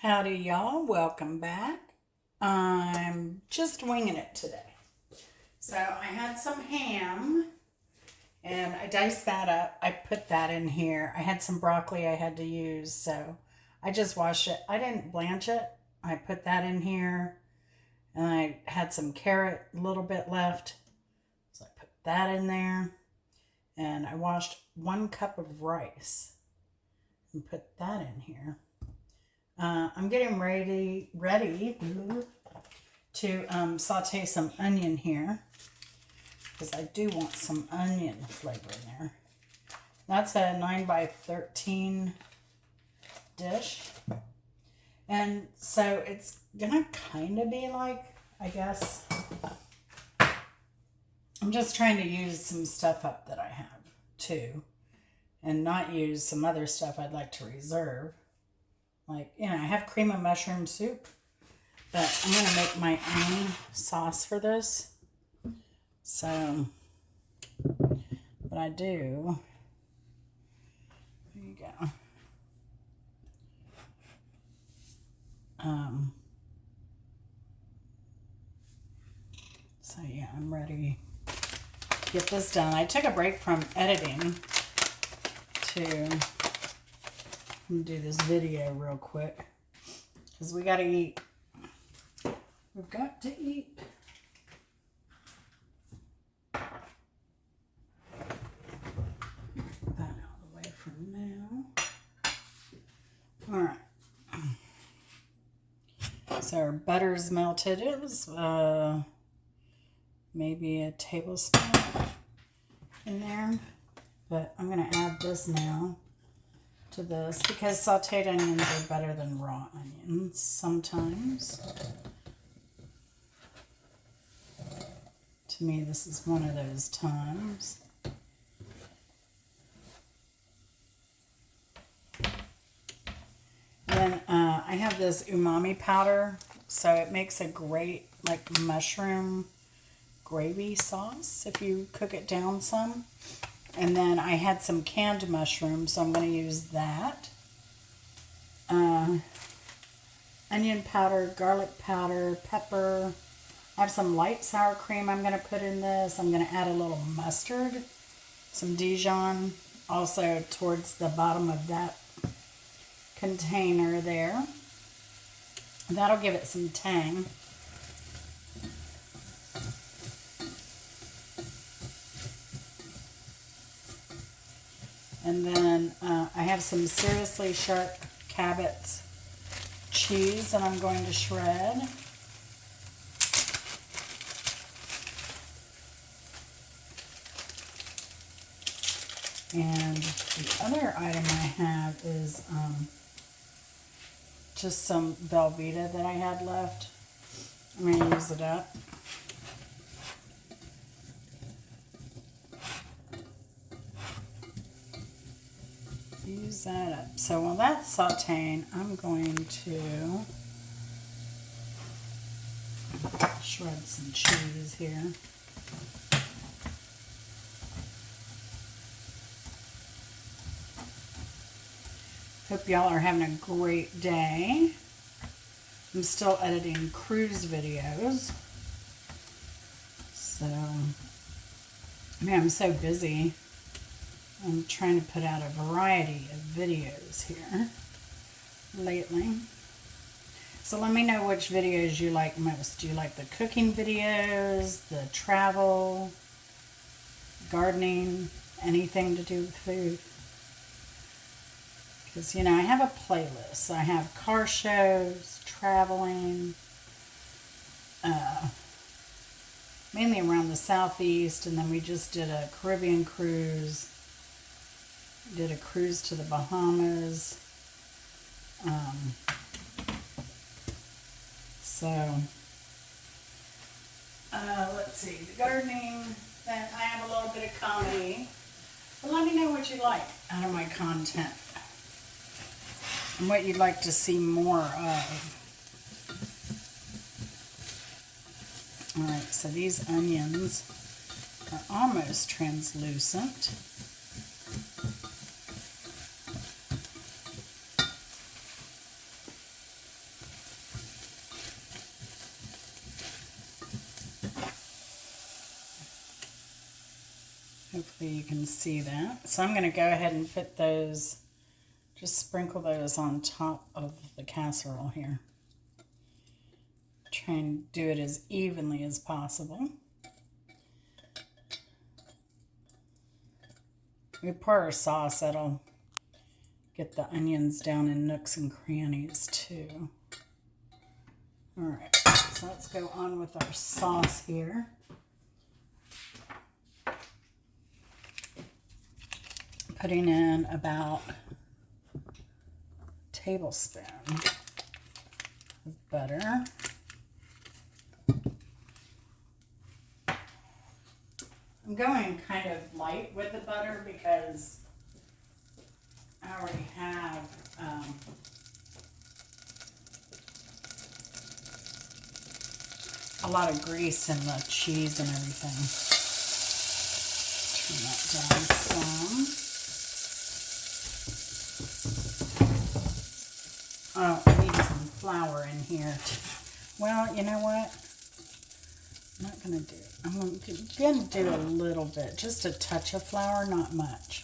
Howdy, y'all. Welcome back. I'm just winging it today. So I had some ham and I diced that up. I put that in here. I had some broccoli I had to use, so I just washed it. I didn't blanch it. I put that in here and I had some carrot, a little bit left. So I put that in there and I washed 1 cup of rice and put that in here. I'm getting ready to saute some onion here because I do want some onion flavor in there. That's a 9x13 dish. And so it's gonna kind of be like, I guess, I'm just trying to use some stuff up that I have too and not use some other stuff I'd like to reserve. Like, I have cream of mushroom soup, but I'm going to make my own sauce for this. So, what I do, there you go. So yeah, I'm ready to get this done. I took a break from editing to do this video real quick because we got to eat. We've got to eat. Put that out of the way for now. All right. So our butter's melted. It was maybe a tablespoon in there, but I'm going to add this now to this because sauteed onions are better than raw onions sometimes. To me, this is one of those times. Then I have this umami powder, so it makes a great like mushroom gravy sauce if you cook it down some. And then I had some canned mushrooms, so I'm going to use that. Onion powder, garlic powder, pepper. I have some light sour cream I'm going to put in this. I'm going to add a little mustard, some Dijon, also towards the bottom of that container there. That'll give it some tang. And then I have some seriously sharp Cabot's cheese that I'm going to shred. And the other item I have is just some Velveeta that I had left. I'm going to use it up. Use that up. So while that's sauteing, I'm going to shred some cheese here. Hope y'all are having a great day. I'm still editing cruise videos. So, man, I'm so busy. I'm trying to put out a variety of videos here lately. So let me know which videos you like most. Do you like the cooking videos, the travel, gardening, anything to do with food? Because, I have a playlist. I have car shows, traveling, mainly around the southeast, and then we just did a Caribbean cruise. Did a cruise to the Bahamas. Let's see, the gardening, then I have a little bit of comedy. But let me know what you like out of my content and what you'd like to see more of. All right, so these onions are almost translucent. Hopefully you can see that. So I'm going to go ahead and put those, just sprinkle those on top of the casserole here. Try and do it as evenly as possible. We pour our sauce, that'll get the onions down in nooks and crannies too. All right, so let's go on with our sauce here. Putting in about a tablespoon of butter. I'm going kind of light with the butter because I already have a lot of grease in the cheese and everything. Turn that down some. Oh, I need some flour in here. Well, you know what? I'm not going to do it. I'm going to do a little bit, just a touch of flour, not much.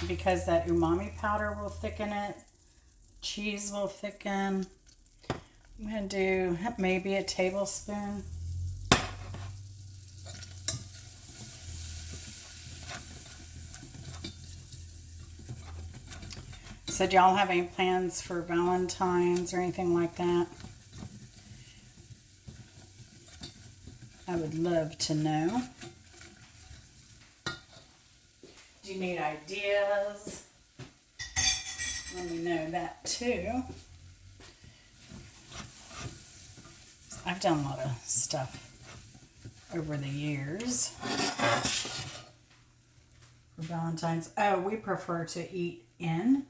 Because that umami powder will thicken it. Cheese will thicken. I'm going to do maybe a tablespoon. So do y'all have any plans for Valentine's or anything like that? I would love to know. Do you need ideas? Let me know that too. I've done a lot of stuff over the years for Valentine's. Oh, we prefer to eat in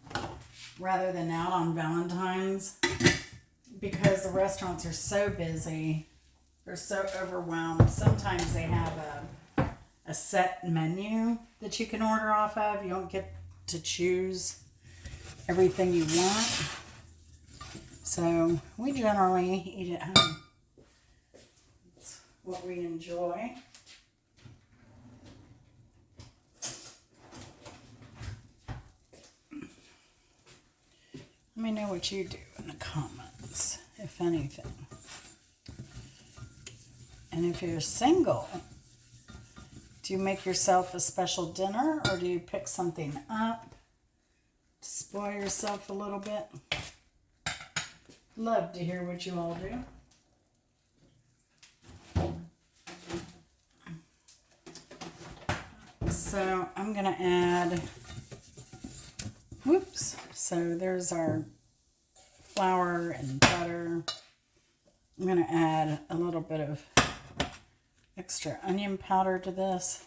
rather than out on Valentine's because the restaurants are so busy. They're so overwhelmed. Sometimes they have a set menu that you can order off of. You don't get to choose everything you want. So we generally eat at home. It's what we enjoy. Let me know what you do in the comments, if anything. And if you're single, do you make yourself a special dinner or do you pick something up to spoil yourself a little bit? Love to hear what you all do. So I'm going to add, whoops, so there's our flour and butter. I'm going to add a little bit of extra onion powder to this.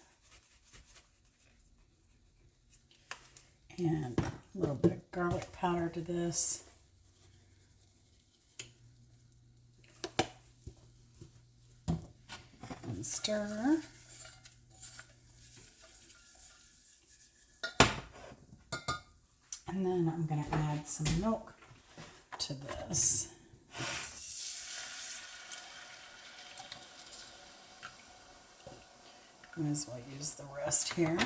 And a little bit of garlic powder to this. And stir. And then I'm going to add some milk to this. Might as well use the rest here.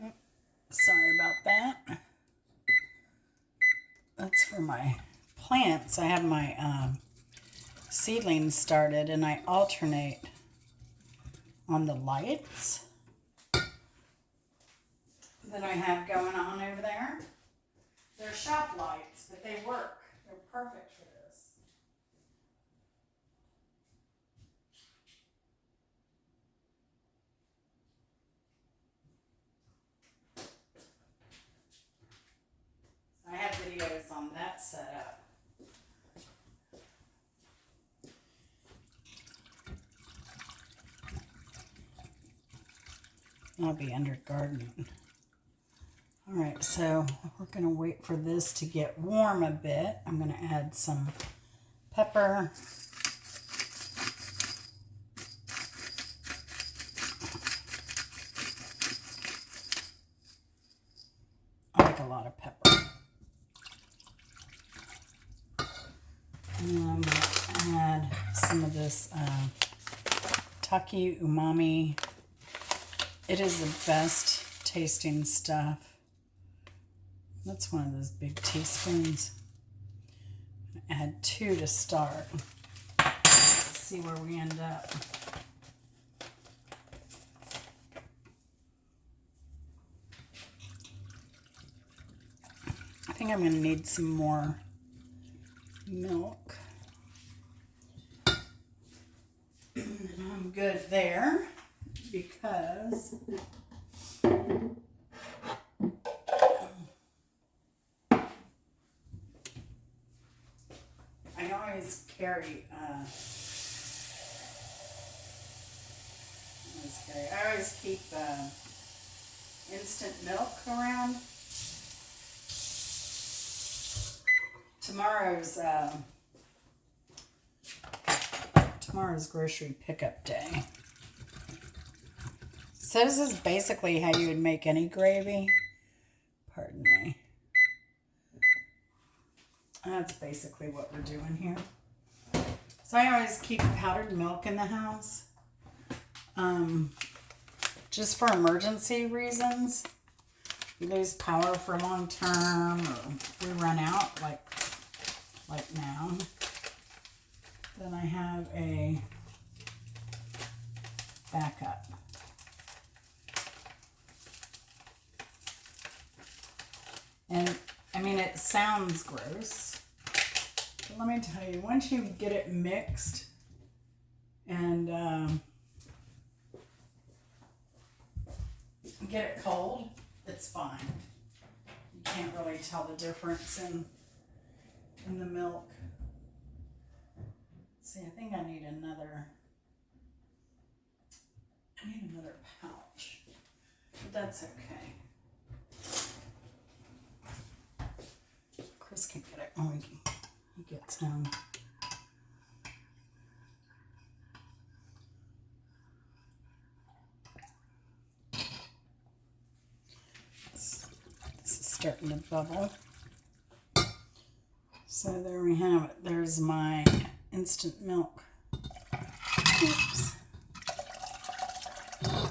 Oh, sorry about that. That's for my plants. I have my seedlings started and I alternate on the lights that I have going on over there. They're shop lights, but they work. They're perfect for this. I have videos on that setup. I'll be under gardening. All right, so we're going to wait for this to get warm a bit. I'm going to add some pepper. And then I'm going to add some of this Taki Umami. It is the best tasting stuff. That's one of those big teaspoons. Add 2 to start. Let's see where we end up. I think I'm going to need some more milk. I'm good there because I always carry, I always keep instant milk around. Tomorrow's grocery pickup day. So this is basically how you would make any gravy. Pardon me. That's basically what we're doing here. So I always keep powdered milk in the house. Just for emergency reasons. We lose power for long term, or we run out like now. Then I have a backup. And I mean, it sounds gross, but let me tell you, once you get it mixed and get it cold, it's fine. You can't really tell the difference in the milk. See, I think I need another pouch, but that's okay. Chris can get it when he gets home. This is starting to bubble. So there we have it. There's my instant milk. Oops. Oh.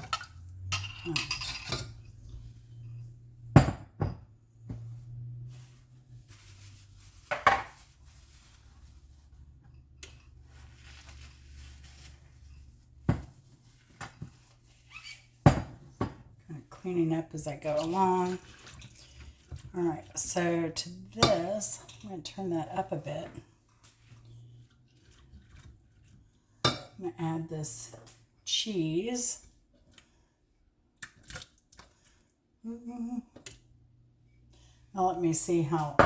Kind of cleaning up as I go along. All right, so to this, I'm going to turn that up a bit. I'm going to add this cheese. Now let me see how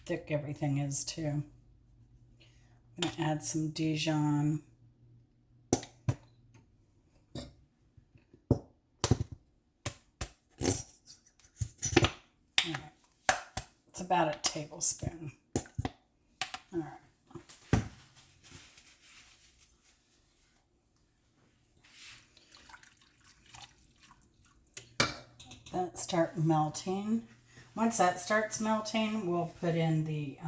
thick everything is too. I'm going to add some Dijon. It's about a tablespoon. All right. That start melting. Once that starts melting, we'll put in the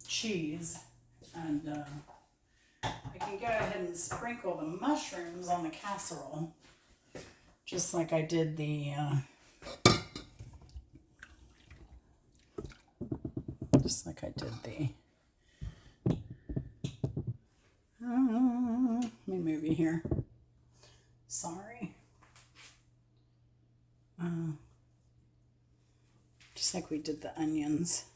cheese, and I can go ahead and sprinkle the mushrooms on the casserole, just like I did the let me move you here. Sorry. Just like we did the onions.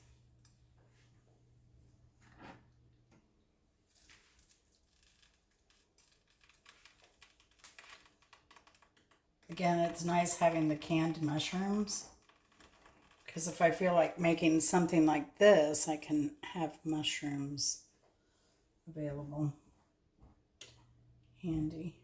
Again, it's nice having the canned mushrooms, because if I feel like making something like this, I can have mushrooms available. Handy.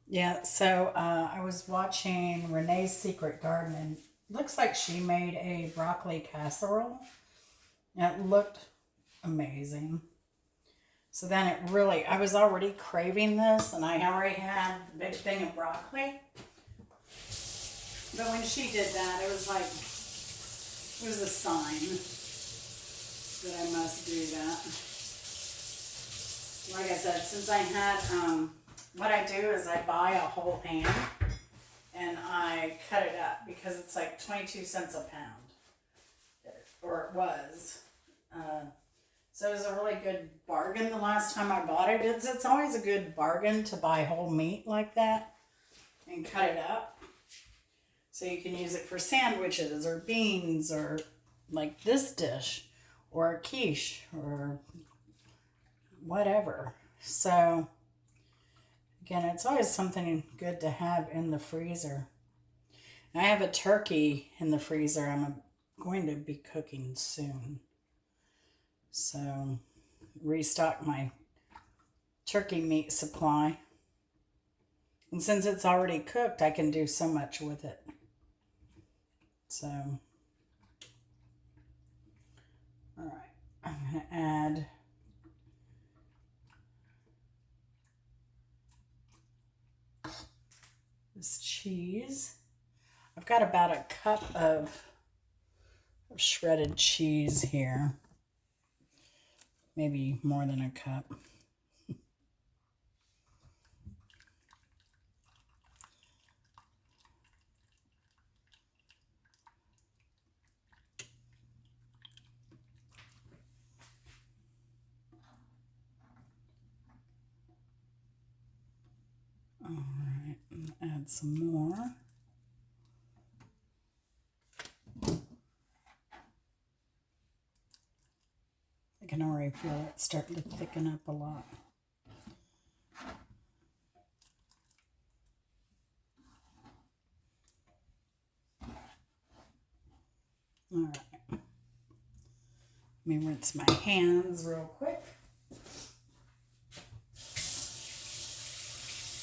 Yeah, so I was watching Renee's Secret Garden, and looks like she made a broccoli casserole. And it looked amazing. So then it really, I was already craving this, and I already had the big thing of broccoli. But when she did that, it was like, it was a sign that I must do that. Like I said, since I had, what I do is I buy a whole ham and I cut it up because it's like 22 cents a pound, or it was. So it was a really good bargain the last time I bought it. It's always a good bargain to buy whole meat like that and cut it up. So you can use it for sandwiches or beans or like this dish or a quiche or whatever. So again, it's always something good to have in the freezer. I have a turkey in the freezer I'm going to be cooking soon. So restock my turkey meat supply. And since it's already cooked, I can do so much with it. So, all right, I'm going to add this cheese. I've got about a cup of shredded cheese here. Maybe more than a cup. All right, add some more. I can already feel it starting to thicken up a lot. All right. Let me rinse my hands real quick.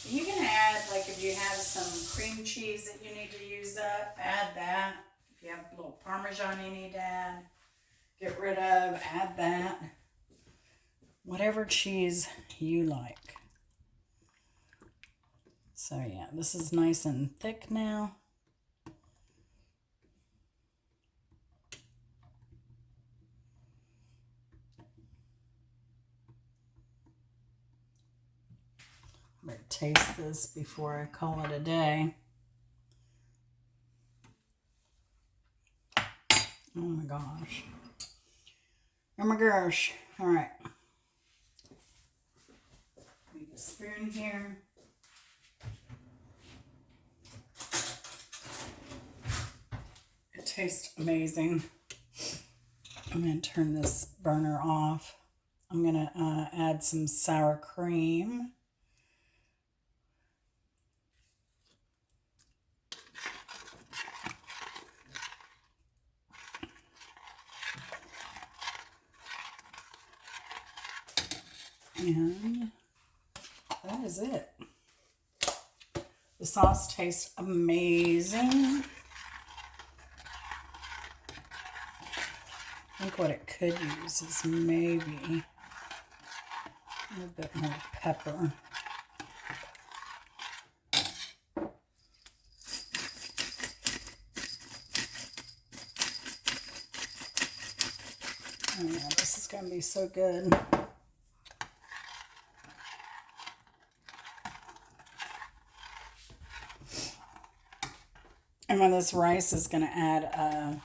You can add, like if you have some cream cheese that you need to use up, add that. If you have a little Parmesan you need to add, get rid of, add that. Whatever cheese you like. So yeah, this is nice and thick now. I'm going to taste this before I call it a day. Oh my gosh. Oh my gosh. All right. Need a spoon here. It tastes amazing. I'm going to turn this burner off. I'm going to add some sour cream. And that is it. The sauce tastes amazing. I think what it could use is maybe a little bit more pepper. Oh yeah, this is going to be so good. And when this rice is going to add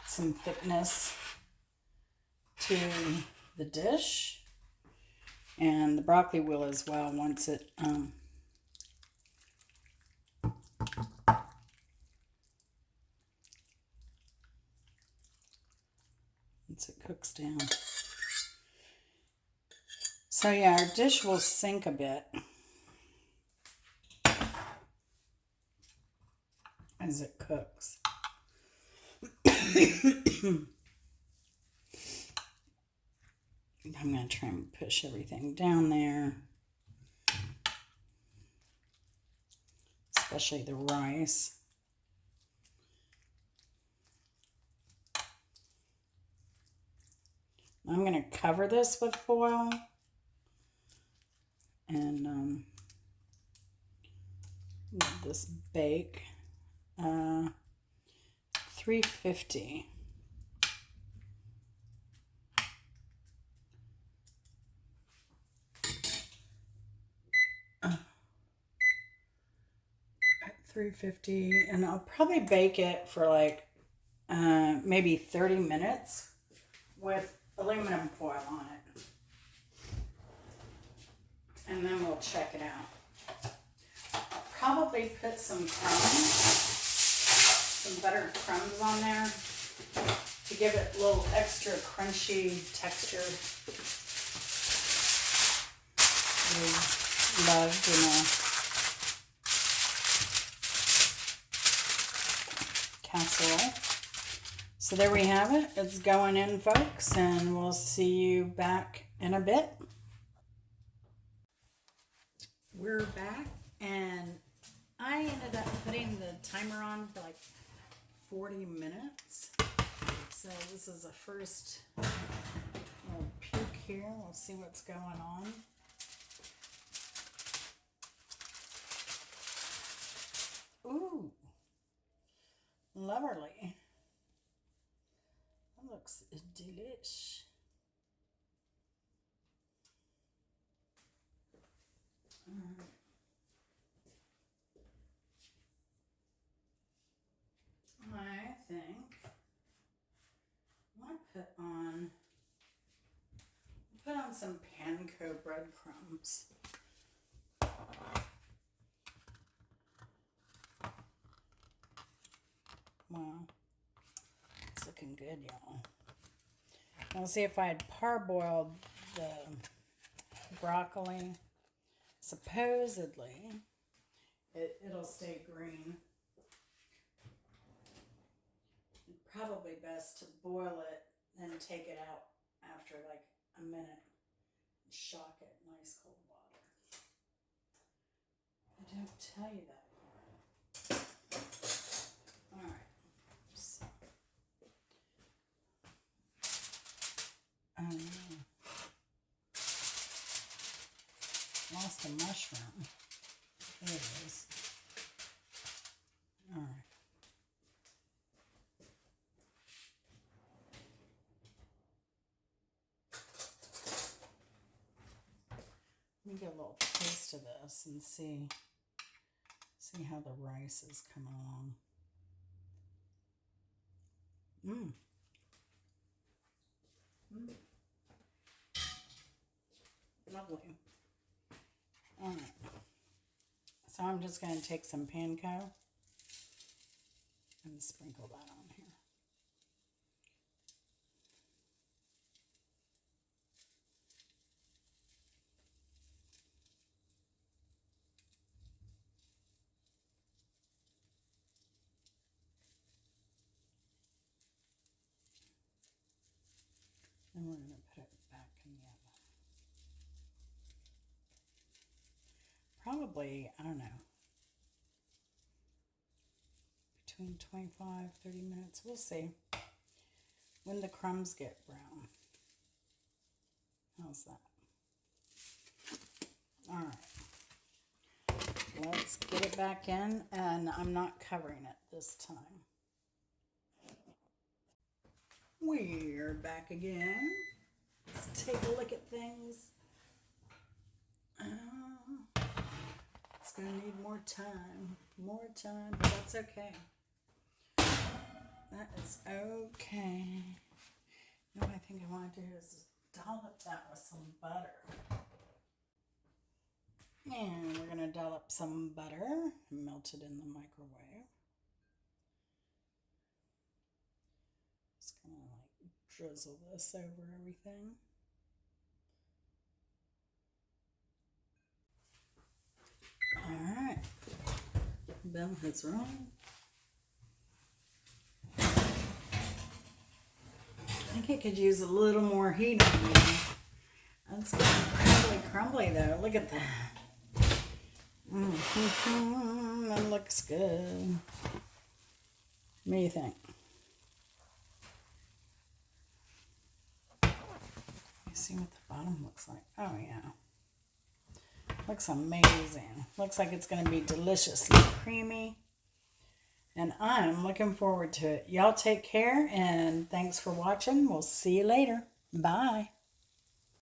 some thickness to the dish, and the broccoli will as well once it cooks down. So yeah, our dish will sink a bit as it cooks. I'm going to try and push everything down there, especially the rice. I'm going to cover this with foil and let this bake 350. At 350, and I'll probably bake it for like maybe 30 minutes with aluminum foil on it. And then we'll check it out. I'll probably put some crumbs, some buttered crumbs on there to give it a little extra crunchy texture. Loved, casserole. So there we have it. It's going in, folks, and we'll see you back in a bit. We're back, and I ended up putting the timer on for like 40 minutes. So this is the first little puke here. We'll see what's going on. Ooh, lovely. That looks delish. I think I put on some panko breadcrumbs. Wow, it's looking good, y'all. I'll see if I had parboiled the broccoli. Supposedly, it'll stay green. Probably best to boil it and take it out after like a minute and shock it in ice cold water. I don't tell you that part. All right. So, lost a mushroom. There it is. All right. Let me get a little taste of this and see how the rice is coming along. Lovely. All right. So I'm just going to take some panko and sprinkle that on here. And we're going to put it back in the oven. Probably, I don't know, between 25, 30 minutes. We'll see when the crumbs get brown. How's that? All right. Let's get it back in, and I'm not covering it this time. We're back again. Let's take a look at things. It's going to need more time, but that's okay. That is okay. You know what I think I want to do is dollop that with some butter. And we're going to dollop some butter, melt it in the microwave. Just going to like drizzle this over everything. All right. Bell has rung. I think it could use a little more heat on here. That's really crumbly though. Look at that. That looks good. What do you think? See what the bottom looks like. Oh, yeah. Looks amazing. Looks like it's going to be deliciously creamy. And I'm looking forward to it. Y'all take care, and thanks for watching. We'll see you later. Bye.